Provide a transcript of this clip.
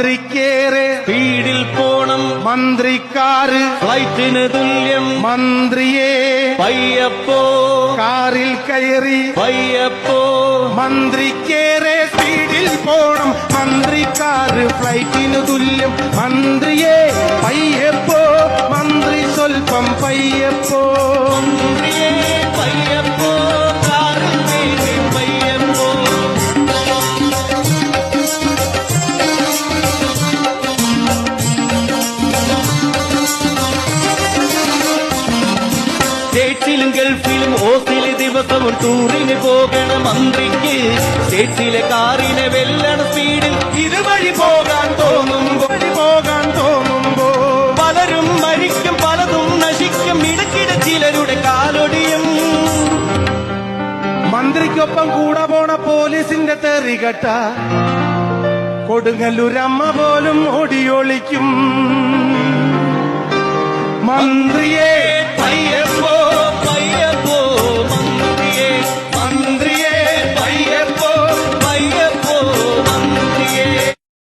മന്ത്രിക്കേറെ സ്പീഡിൽ പോണം മന്ത്രിക്കാറ് ഫ്ലൈറ്റിന് തുല്യം മന്ത്രിയെ പയ്യപ്പോ കാറിൽ കയറി പയ്യപ്പോ മന്ത്രിക്കേറെ സ്പീഡിൽ പോണം മന്ത്രിക്കാറ് ഫ്ലൈറ്റിന് തുല്യം മന്ത്രിയെ പയ്യപ്പോ മന്ത്രി സ്വൽപ്പം പയ്യപ്പോ മന്ത്രിയെ പയ്യപ്പോ കാറിൽ കയറി പയ്യപ്പോ സ്റ്റേറ്റിലും ഗൾഫിലും ഓസിലെ ദിവസവും ടൂറിന് പോകണ മന്ത്രിക്ക് സ്റ്റേറ്റിലെ കാറിനെ വെല്ലണ സ്പീഡിൽ ഇതുവഴി പോകാൻ തോന്നുമ്പോ പലരും മരിക്കും പലതും നശിക്കും ഇടയ്ക്കിടെ ചിലരുടെ കാലൊടിയും മന്ത്രിക്കൊപ്പം കൂടെ പോണ പോലീസിന്റെ തെറികെട്ട കൊടുങ്ങല്ലൂരമ്മ പോലും ഓടിയൊളിക്കും മന്ത്രിയെ